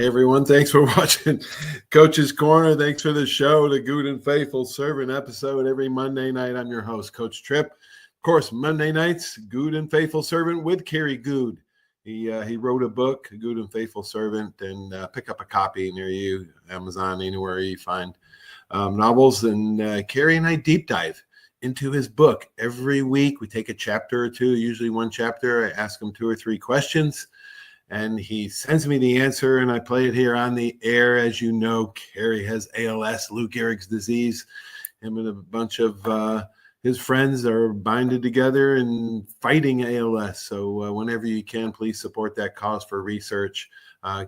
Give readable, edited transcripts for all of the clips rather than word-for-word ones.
Hey everyone, thanks for watching Coach's Corner. Thanks for the show, the Goode and Faithful Servant episode every Monday night. I'm your host, Coach Tripp. Of course, Monday nights, Goode and Faithful Servant with Kerry Goode. He wrote a book, Goode and Faithful Servant, and pick up a copy near you, Amazon, anywhere you find novels. And Kerry and I deep dive into his book every week. We take a chapter or two, usually one chapter. I ask him 2 or 3 questions. And he sends me the answer, and I play it here on the air. As you know, Kerry has ALS, Lou Gehrig's disease. Him and a bunch of his friends are binded together and fighting ALS. So whenever you can, please support that cause for research.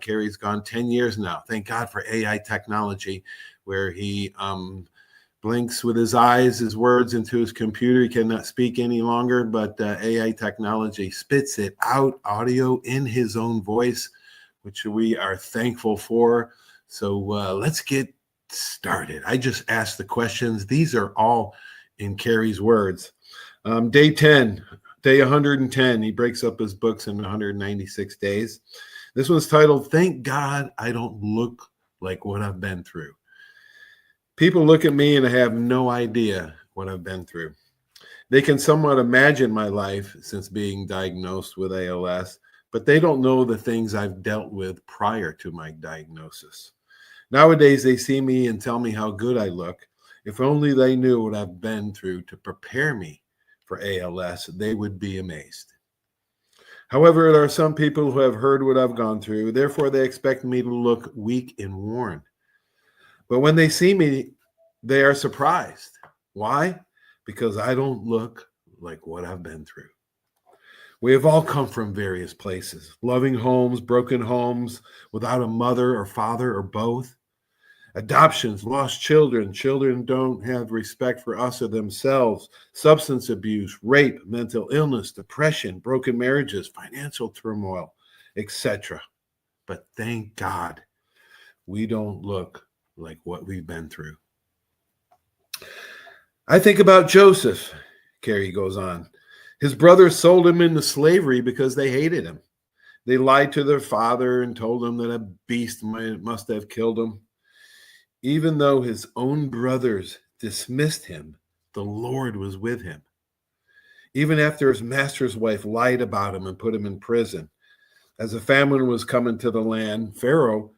Kerry's gone 10 years now. Thank God for AI technology, where he blinks with his eyes, his words into his computer. He cannot speak any longer, but AI technology spits it out, audio in his own voice, which we are thankful for. So let's get started. I just asked the questions. These are all in Kerry's words. Day 10, day 110. He breaks up his books in 196 days. This one's titled, Thank God I Don't Look Like What I've Been Through. People look at me and have no idea what I've been through. They can somewhat imagine my life since being diagnosed with ALS, but they don't know the things I've dealt with prior to my diagnosis. Nowadays, they see me and tell me how good I look. If only they knew what I've been through to prepare me for ALS, they would be amazed. However, there are some people who have heard what I've gone through. Therefore, they expect me to look weak and worn. But when they see me, they are surprised. Why? Because I don't look like what I've been through. We have all come from various places, loving homes, broken homes, without a mother or father or both. Adoptions, lost children, children don't have respect for us or themselves, substance abuse, rape, mental illness, depression, broken marriages, financial turmoil, etc. But thank God we don't look like what we've been through. I think about Joseph, Kerry goes on. His brothers sold him into slavery because they hated him. They lied to their father and told him that a beast must have killed him. Even though his own brothers dismissed him, the Lord was with him. Even after his master's wife lied about him and put him in prison. As a famine was coming to the land, Pharaoh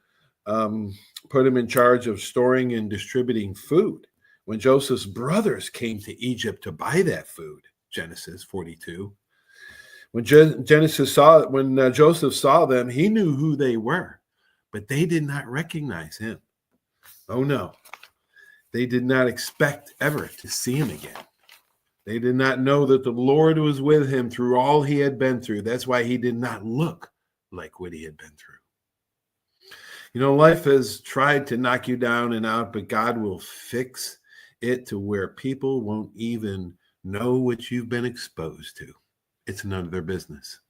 put him in charge of storing and distributing food. When Joseph's brothers came to Egypt to buy that food, Genesis 42, when Joseph saw them, he knew who they were, but they did not recognize him. Oh no, they did not expect ever to see him again. They did not know that the Lord was with him through all he had been through. That's why he did not look like what he had been through. You know, life has tried to knock you down and out, but God will fix it to where people won't even know what you've been exposed to. It's none of their business.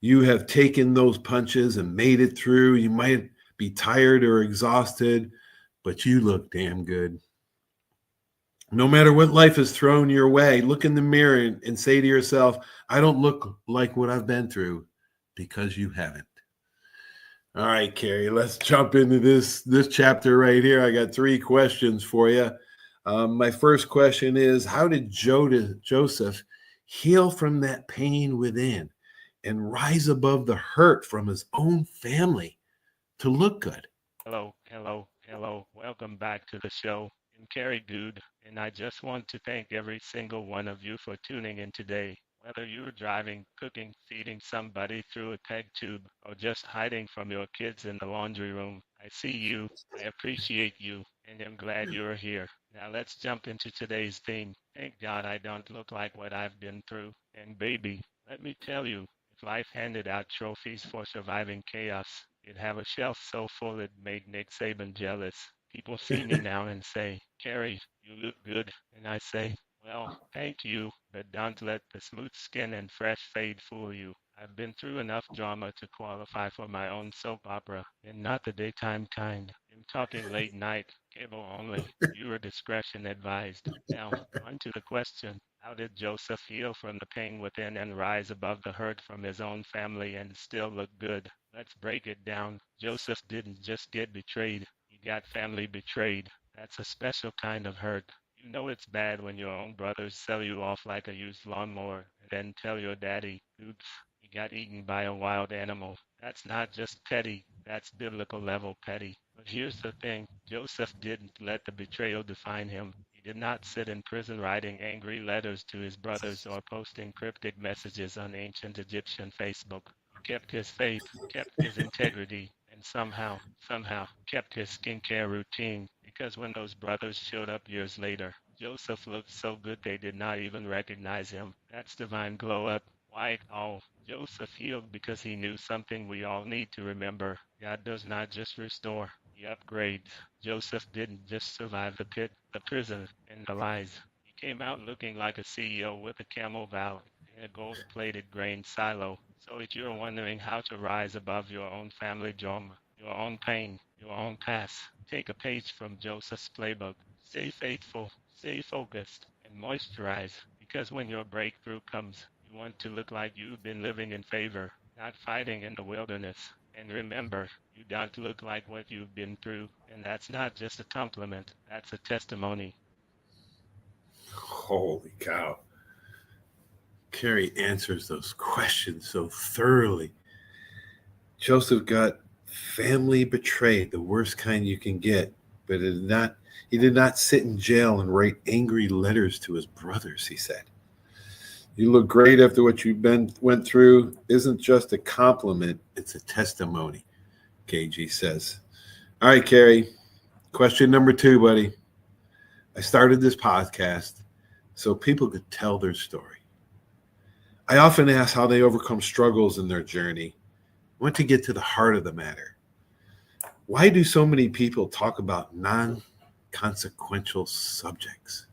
You have taken those punches and made it through. You might be tired or exhausted, but you look damn good. No matter what life has thrown your way, look in the mirror and say to yourself, I don't look like what I've been through, because you haven't. All right, Kerry, let's jump into this chapter right here. I got 3 questions for you. My first question is, how did Joseph heal from that pain within and rise above the hurt from his own family to look good? Hello. Welcome back to the show. I'm Kerry Goode, and I just want to thank every single one of you for tuning in today. Whether you're driving, cooking, feeding somebody through a peg tube, or just hiding from your kids in the laundry room, I see you, I appreciate you, and I'm glad you're here. Now let's jump into today's theme. Thank God I don't look like what I've been through. And baby, let me tell you, if life handed out trophies for surviving chaos, you'd have a shelf so full it made Nick Saban jealous. People see me now and say, Kerry, you look good. And I say, well, thank you, but don't let the smooth skin and fresh fade fool you. I've been through enough drama to qualify for my own soap opera, and not the daytime kind. I'm talking late night, cable only. Viewer discretion advised. Now, on to the question. How did Joseph heal from the pain within and rise above the hurt from his own family and still look good? Let's break it down. Joseph didn't just get betrayed, he got family betrayed. That's a special kind of hurt. You know it's bad when your own brothers sell you off like a used lawnmower and then tell your daddy, oops, he got eaten by a wild animal. That's not just petty, that's biblical level petty. But here's the thing, Joseph didn't let the betrayal define him. He did not sit in prison writing angry letters to his brothers or posting cryptic messages on ancient Egyptian Facebook. He kept his faith, kept his integrity, and somehow kept his skincare routine, because when those brothers showed up years later, Joseph looked so good they did not even recognize him. That's divine glow up. Why? Oh, Joseph healed because he knew something we all need to remember. God does not just restore, he upgrades. Joseph didn't just survive the pit, the prison, and the lies. He came out looking like a CEO with a camel vow in a gold-plated grain silo. So if you're wondering how to rise above your own family drama, your own pain, your own past, take a page from Joseph's playbook. Stay faithful, stay focused, and moisturize, because when your breakthrough comes, you want to look like you've been living in favor, not fighting in the wilderness. And remember, you don't look like what you've been through, and that's not just a compliment, that's a testimony. Holy cow. Carrie answers those questions so thoroughly. Joseph got family betrayed, the worst kind you can get, but he did not sit in jail and write angry letters to his brothers, he said. You look great after what went through isn't just a compliment, it's a testimony, KG says. All right, Carrie, question number 2, buddy. I started this podcast so people could tell their story. I often ask how they overcome struggles in their journey. I want to get to the heart of the matter. Why do so many people talk about non-consequential subjects?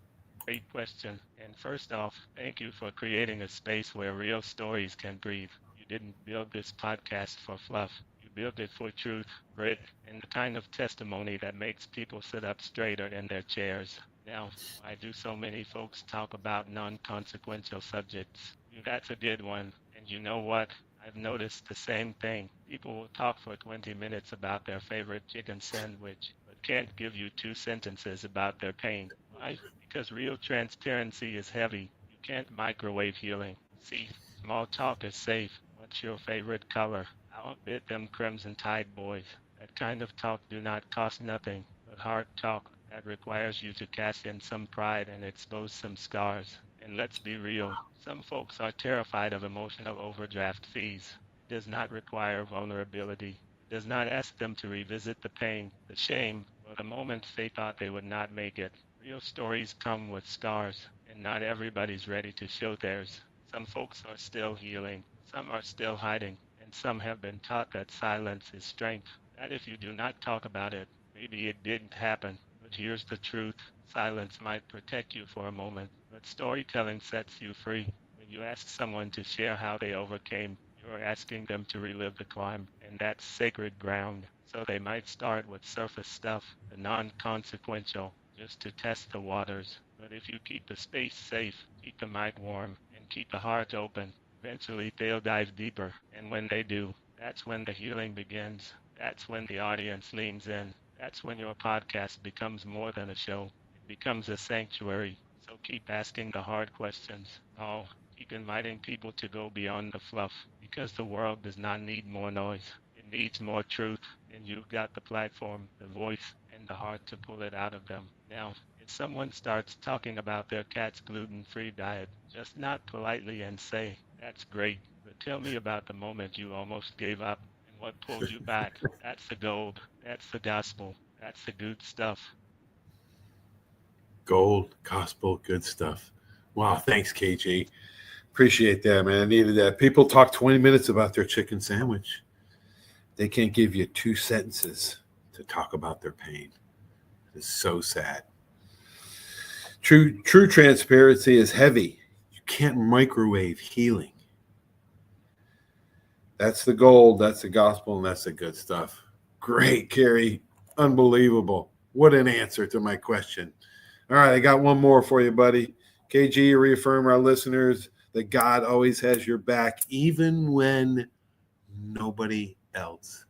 Great question. And first off, thank you for creating a space where real stories can breathe. You didn't build this podcast for fluff. You built it for truth, grit, and the kind of testimony that makes people sit up straighter in their chairs. Now, why do so many folks talk about non-consequential subjects? That's a good one. And you know what? I've noticed the same thing. People will talk for 20 minutes about their favorite chicken sandwich, but can't give you 2 sentences about their pain. Why? Because real transparency is heavy. You can't microwave healing. See, small talk is safe. What's your favorite color? I'll bet them Crimson Tide boys. That kind of talk do not cost nothing, but hard talk that requires you to cash in some pride and expose some scars. And let's be real, some folks are terrified of emotional overdraft fees. It does not require vulnerability. It does not ask them to revisit the pain, the shame, or the moment they thought they would not make it. Real stories come with scars, and not everybody's ready to show theirs. Some folks are still healing, some are still hiding, and some have been taught that silence is strength. That if you do not talk about it, maybe it didn't happen. But here's the truth. Silence might protect you for a moment, but storytelling sets you free. When you ask someone to share how they overcame, you're asking them to relive the climb, and that's sacred ground. So they might start with surface stuff, the non-consequential, just to test the waters. But if you keep the space safe, keep the mic warm, and keep the heart open, eventually they'll dive deeper. And when they do, that's when the healing begins. That's when the audience leans in. That's when your podcast becomes more than a show. It becomes a sanctuary. So keep asking the hard questions. Oh, keep inviting people to go beyond the fluff, because the world does not need more noise. It needs more truth. And you've got the platform, the voice, and the heart to pull it out of them. Now, if someone starts talking about their cat's gluten-free diet, just nod politely and say, that's great, but tell me about the moment you almost gave up and what pulled you back. That's the gold. That's the gospel. That's the good stuff. Gold, gospel, good stuff. Wow, thanks, KG. Appreciate that, man. I needed that. People talk 20 minutes about their chicken sandwich. They can't give you 2 sentences to talk about their pain. It's so sad. True transparency is heavy. You can't microwave healing. That's the gold, that's the gospel, and that's the good stuff. Great, Carrie. Unbelievable. What an answer to my question. All right, I got one more for you, buddy. KG, reaffirm our listeners that God always has your back, even when nobody else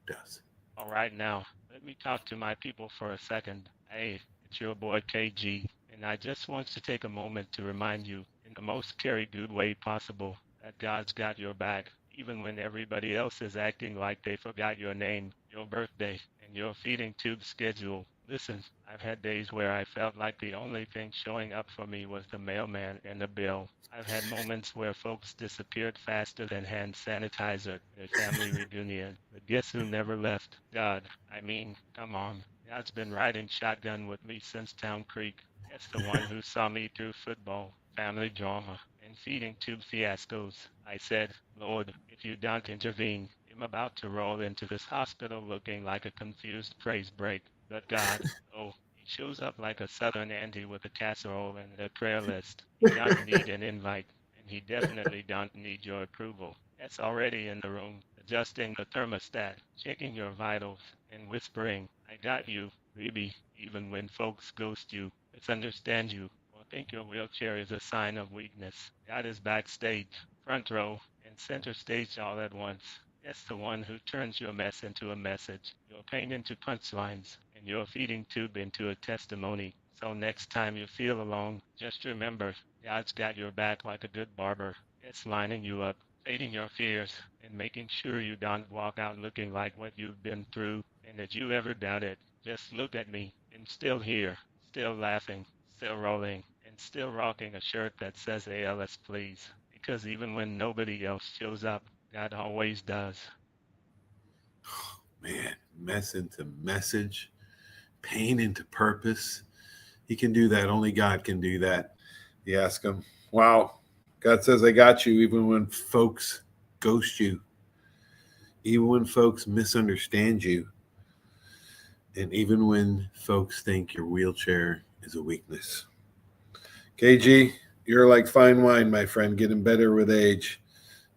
does. All right, now, let me talk to my people for a second. Hey, it's your boy KG, and I just want to take a moment to remind you, in the most Carrie Good way possible, that God's got your back, even when everybody else is acting like they forgot your name, your birthday, and your feeding tube schedule. Listen, I've had days where I felt like the only thing showing up for me was the mailman and the bill. I've had moments where folks disappeared faster than hand sanitizer at a family reunion. But guess who never left? God. I mean, come on. God's been riding shotgun with me since Town Creek. That's the one who saw me through football, family drama, and feeding tube fiascos. I said, Lord, if you don't intervene, I'm about to roll into this hospital looking like a confused praise break. But God, oh, he shows up like a southern auntie with a casserole and a prayer list. He don't need an invite, and he definitely don't need your approval. That's already in the room, adjusting the thermostat, checking your vitals, and whispering, I got you, baby, even when folks ghost you, misunderstand you, or think your wheelchair is a sign of weakness. God is backstage, front row, and center stage all at once. That's the one who turns your mess into a message, your pain into punchlines, and your feeding tube into a testimony. So next time you feel alone, just remember, God's got your back like a good barber. It's lining you up, fading your fears, and making sure you don't walk out looking like what you've been through, and that you ever doubt it. Just look at me. I'm still here, still laughing, still rolling, and still rocking a shirt that says ALS please. Because even when nobody else shows up, God always does. Man, mess into message, pain into purpose. He can do that. Only God can do that. You ask him, wow, God says, I got you, even when folks ghost you, even when folks misunderstand you, and even when folks think your wheelchair is a weakness. KG, you're like fine wine, my friend, getting better with age.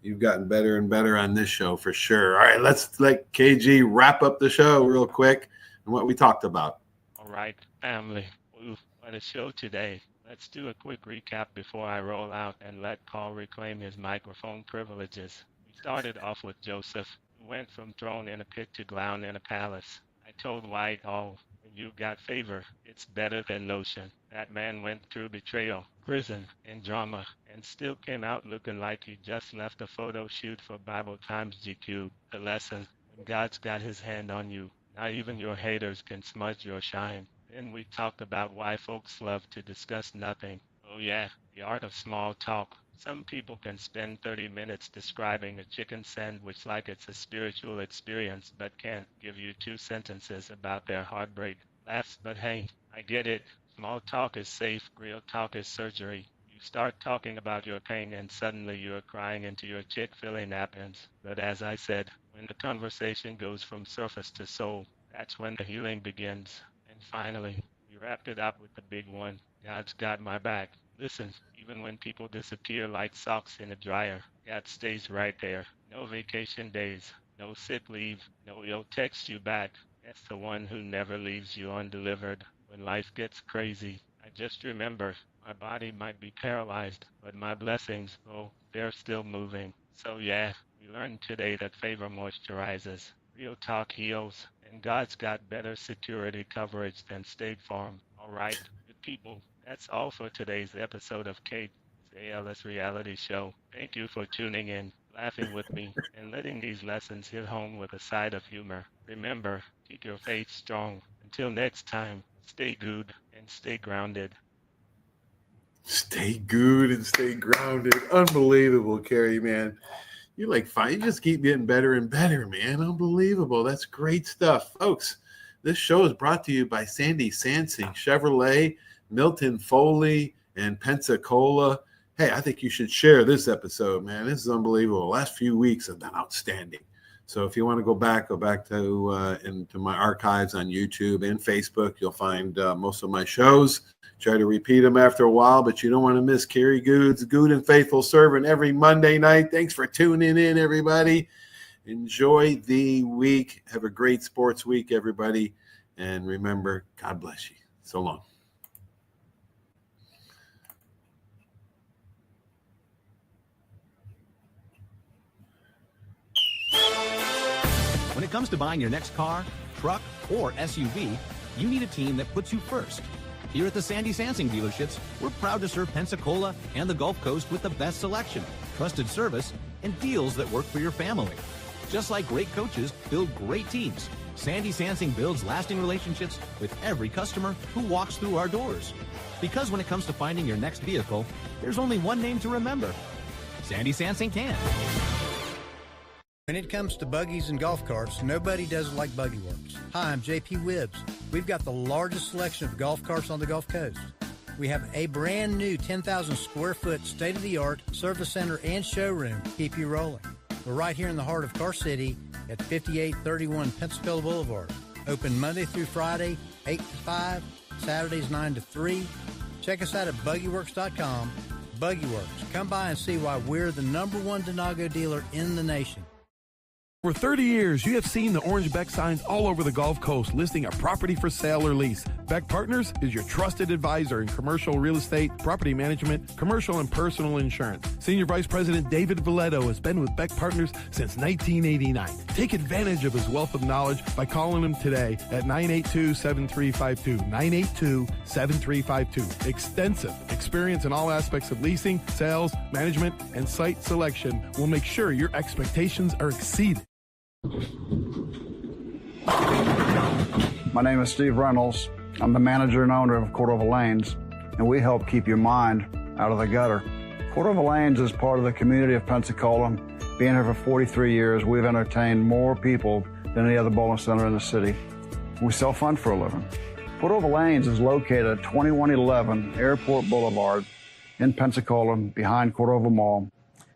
You've gotten better and better on this show for sure. All right, let's let KG wrap up the show real quick and what we talked about. All right, family. Ooh, what a show today. Let's do a quick recap before I roll out and let Paul reclaim his microphone privileges. We started off with Joseph, who went from thrown in a pit to clown in a palace. I told White, oh, when you got favor, it's better than lotion. That man went through betrayal, prison, and drama, and still came out looking like he just left a photo shoot for Bible Times GQ. The lesson, when God's got his hand on you, not even your haters can smudge your shine. Then we talked about why folks love to discuss nothing. Oh yeah, the art of small talk. Some people can spend 30 minutes describing a chicken sandwich like it's a spiritual experience, but can't give you 2 sentences about their heartbreak. Laughs, but hey, I get it. Small talk is safe, real talk is surgery. You start talking about your pain and suddenly you're crying into your Chick-fil-A napkins. But as I said, when the conversation goes from surface to soul, that's when the healing begins. And finally, we wrapped it up with the big one. God's got my back. Listen, even when people disappear like socks in a dryer, God stays right there. No vacation days, no sick leave, no he'll text you back. That's the one who never leaves you undelivered. When life gets crazy, I just remember my body might be paralyzed, but my blessings, oh, they're still moving. So yeah, we learned today that favor moisturizes, real talk heals, and God's got better security coverage than State Farm. All right, good people, that's all for today's episode of Kate's ALS Reality Show. Thank you for tuning in, laughing with me, and letting these lessons hit home with a side of humor. Remember, keep your faith strong. Until next time, stay good and stay grounded. Stay good and stay grounded. Unbelievable, Carrie, man. You're like fine. You just keep getting better and better, man. Unbelievable. That's great stuff. Folks, this show is brought to you by Sandy Sansing, Chevrolet, Milton Foley, and Pensacola. Hey, I think you should share this episode, man. This is unbelievable. The last few weeks have been outstanding. So if you want to go back to into my archives on YouTube and Facebook. You'll find most of my shows. Try to repeat them after a while, but you don't want to miss Carrie Goode's Goode and Faithful Servant every Monday night. Thanks for tuning in, everybody. Enjoy the week. Have a great sports week, everybody. And remember, God bless you. So long. comes to buying your next car, truck, or SUV, you need a team that puts you first. Here at the Sandy Sansing dealerships, we're proud to serve Pensacola and the Gulf Coast with the best selection, trusted service, and deals that work for your family. Just like great coaches build great teams, Sandy Sansing builds lasting relationships with every customer who walks through our doors. Because when it comes to finding your next vehicle, there's only one name to remember. Sandy Sansing can. When it comes to buggies and golf carts, nobody does it like Buggy Works. Hi, I'm JP Wibbs. We've got the largest selection of golf carts on the Gulf Coast. We have a brand new 10,000 square foot state-of-the-art service center and showroom to keep you rolling. We're right here in the heart of Car City at 5831 Pensacola Boulevard. Open Monday through Friday, 8 to 5, Saturdays 9 to 3. Check us out at buggyworks.com. Buggy Works. Come by and see why we're the #1 Denago dealer in the nation. For 30 years, you have seen the orange Beck signs all over the Gulf Coast listing a property for sale or lease. Beck Partners is your trusted advisor in commercial real estate, property management, commercial and personal insurance. Senior Vice President David Valletto has been with Beck Partners since 1989. Take advantage of his wealth of knowledge by calling him today at 982-7352, 982-7352. Extensive experience in all aspects of leasing, sales, management, and site selection will make sure your expectations are exceeded. My name is Steve Reynolds. I'm the manager and owner of Cordova Lanes, and we help keep your mind out of the gutter. Cordova Lanes is part of the community of Pensacola. Being here for 43 years, we've entertained more people than any other bowling center in the city. We sell fun for a living. Cordova Lanes is located at 2111 Airport Boulevard in Pensacola, behind Cordova Mall.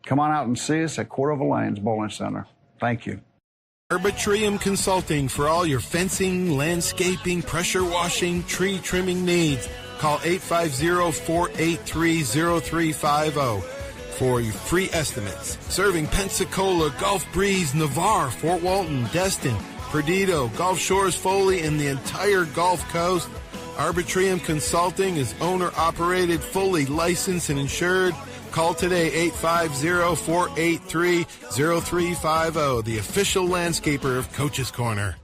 Come on out and see us at Cordova Lanes Bowling Center. Thank you. Arbitrium Consulting for all your fencing, landscaping, pressure washing, tree trimming needs. Call 850-483-0350 for your free estimates. Serving Pensacola, Gulf Breeze, Navarre, Fort Walton, Destin, Perdido, Gulf Shores, Foley, and the entire Gulf Coast. Arbitrium Consulting is owner-operated, fully licensed and insured. Call today, 850-483-0350, the official landscaper of Coach's Corner.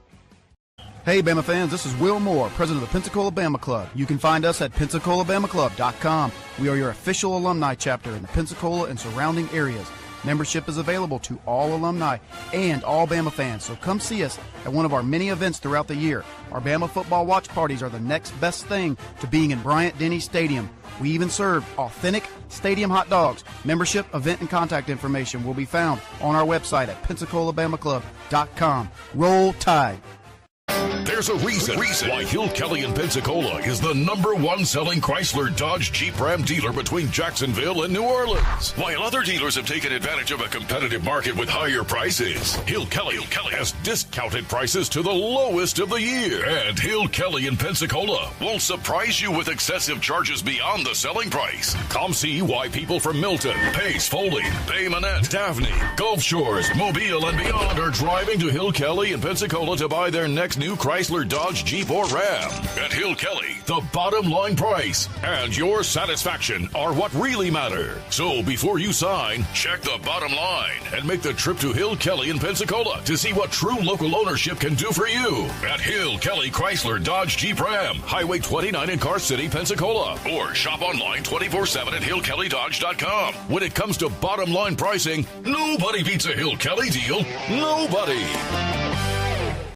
Hey, Bama fans, this is Will Moore, president of the Pensacola Bama Club. You can find us at PensacolaBamaClub.com. We are your official alumni chapter in the Pensacola and surrounding areas. Membership is available to all alumni and all Bama fans, so come see us at one of our many events throughout the year. Our Bama football watch parties are the next best thing to being in Bryant-Denny Stadium. We even serve authentic stadium hot dogs. Membership, event, and contact information will be found on our website at PensacolaBamaClub.com. Roll Tide. There's a reason why Hill Kelly in Pensacola is the #1 selling Chrysler, Dodge, Jeep, Ram dealer between Jacksonville and New Orleans. While other dealers have taken advantage of a competitive market with higher prices, Hill Kelly has discounted prices to the lowest of the year. And Hill Kelly in Pensacola won't surprise you with excessive charges beyond the selling price. Come see why people from Milton, Pace, Foley, Bay Minette, Daphne, Gulf Shores, Mobile, and beyond are driving to Hill Kelly in Pensacola to buy their next new Chrysler, Dodge, Jeep, or Ram. At Hill Kelly, the bottom line price and your satisfaction are what really matter. So before you sign, check the bottom line and make the trip to Hill Kelly in Pensacola to see what true local ownership can do for you. At Hill Kelly Chrysler, Dodge, Jeep, Ram, Highway 29 in Car City, Pensacola. Or shop online 24/7 at HillKellyDodge.com. When it comes to bottom line pricing, nobody beats a Hill Kelly deal. Nobody.